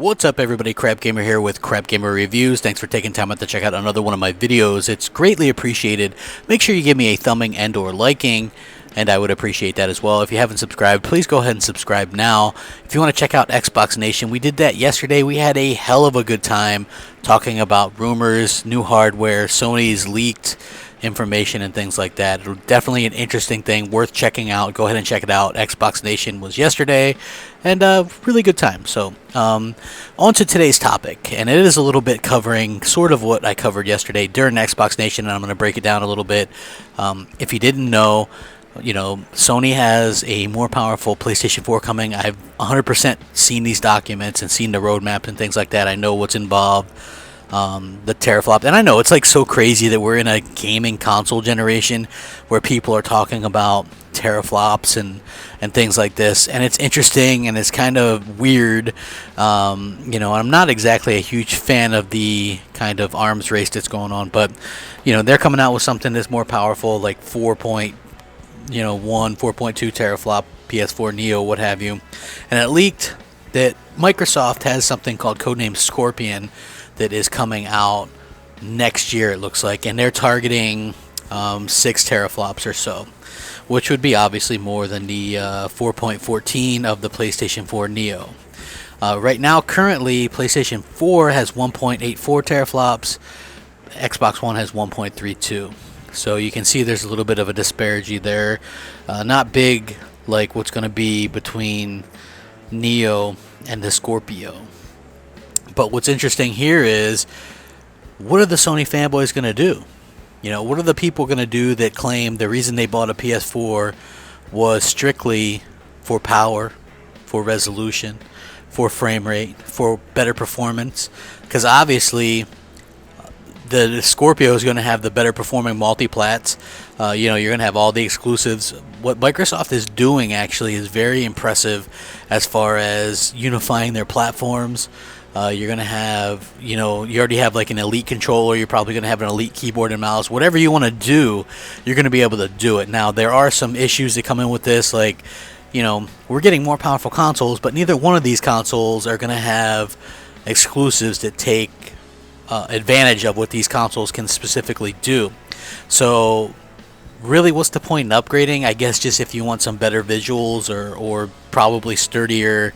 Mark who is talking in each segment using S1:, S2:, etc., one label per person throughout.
S1: What's up everybody, Crapgamer here with Crapgamer Reviews. Thanks for taking time out to check out another one of my videos. It's greatly appreciated. Make sure you give me a thumbing and or liking, and I would appreciate that as well. If you haven't subscribed, please go ahead and subscribe now. If you want to check out Xbox Nation, we did that yesterday. We had a hell of a good time talking about rumors, new hardware, Sony's leaked information and things like that. Definitely an interesting thing worth checking out. Go ahead and check it out. Xbox Nation was yesterday, and really good time. So on to today's topic, and it is a little bit covering sort of what I covered yesterday during Xbox Nation, and I'm going to break it down a little bit. If you didn't know, Sony has a more powerful PlayStation 4 coming. I've 100% seen these documents and seen the roadmap and things like that. I know what's involved. The teraflop, and I know it's like so crazy that we're in a gaming console generation where people are talking about teraflops and things like this, and it's interesting and it's kind of weird. I'm not exactly a huge fan of the kind of arms race that's going on, but they're coming out with something that's more powerful, like 4.2 teraflop PS4 Neo, what have you, and it leaked that Microsoft has something called codename Scorpion that is coming out next year, it looks like, and they're targeting 6 teraflops or so, which would be obviously more than the 4.14 of the PlayStation 4 Neo. Right now, currently, PlayStation 4 has 1.84 teraflops, Xbox One has 1.32. So you can see there's a little bit of a disparity there. Not big like what's going to be between Neo and the Scorpio. But what's interesting here is, what are the Sony fanboys going to do? What are the people going to do that claim the reason they bought a PS4 was strictly for power, for resolution, for frame rate, for better performance? Because obviously the Scorpio is going to have the better performing multi-plats. You're going to have all the exclusives. What Microsoft is doing actually is very impressive as far as unifying their platforms. You're going to have, you already have like an elite controller. You're probably going to have an elite keyboard and mouse. Whatever you want to do, you're going to be able to do it. Now, there are some issues that come in with this, like, we're getting more powerful consoles, but neither one of these consoles are going to have exclusives that take advantage of what these consoles can specifically do. So really, what's the point in upgrading? I guess just if you want some better visuals or probably sturdier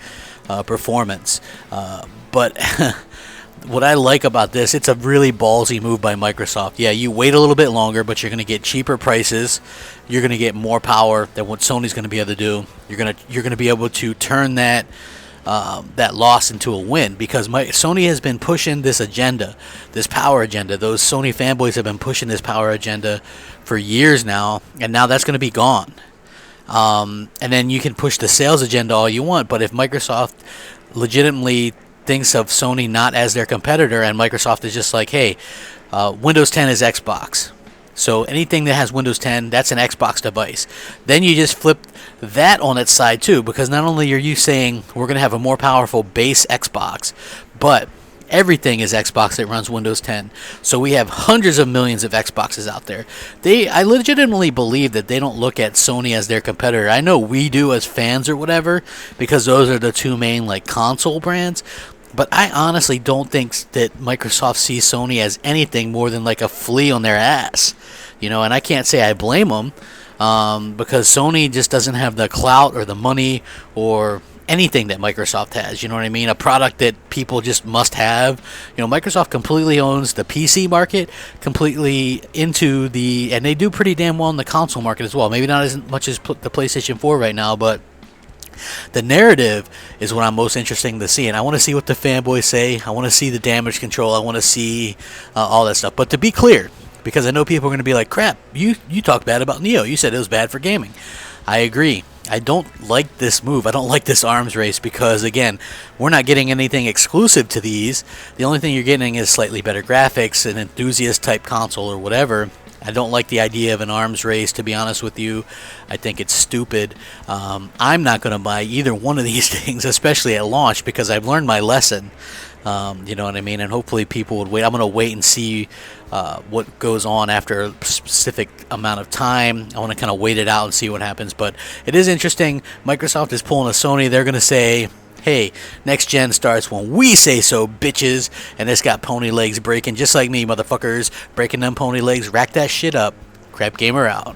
S1: performance. But what I like about this, it's a really ballsy move by Microsoft. Yeah, you wait a little bit longer, but you're going to get cheaper prices. You're going to get more power than what Sony's going to be able to do. You're going to be able to turn that loss into a win, because Sony has been pushing this agenda, this power agenda. Those Sony fanboys have been pushing this power agenda for years now, and now that's going to be gone. And then you can push the sales agenda all you want, but if Microsoft legitimately thinks of Sony not as their competitor, and Microsoft is just like, hey, Windows 10 is Xbox, so anything that has Windows 10, that's an Xbox device. Then you just flip that on its side too, because not only are you saying we're going to have a more powerful base Xbox, but everything is Xbox that runs Windows 10. So we have hundreds of millions of Xboxes out there. I legitimately believe that they don't look at Sony as their competitor. I know we do as fans or whatever, because those are the two main like console brands. But I honestly don't think that Microsoft sees Sony as anything more than like a flea on their ass. And I can't say I blame them, because Sony just doesn't have the clout or the money or anything that Microsoft has. You know what I mean? A product that people just must have. Microsoft completely owns the PC market, completely into and they do pretty damn well in the console market as well. Maybe not as much as the PlayStation 4 right now, but the narrative is what I'm most interested to see, and I want to see what the fanboys say. I want to see the damage control. I want to see all that stuff. But to be clear, because I know people are going to be like, crap, you talked bad about Neo. You said it was bad for gaming. I agree. I don't like this move. I don't like this arms race because, again, we're not getting anything exclusive to these. The only thing you're getting is slightly better graphics, an enthusiast-type console or whatever. I don't like the idea of an arms race, to be honest with you. I think it's stupid. I'm not going to buy either one of these things, especially at launch, because I've learned my lesson. You know what I mean? And hopefully people would wait. I'm going to wait and see what goes on after a specific amount of time. I want to kind of wait it out and see what happens. But it is interesting. Microsoft is pulling a Sony. They're going to say, Hey, next gen starts when we say so, bitches. And it's got pony legs breaking just like me, motherfuckers. Breaking them pony legs, rack that shit up. Crapgamer out.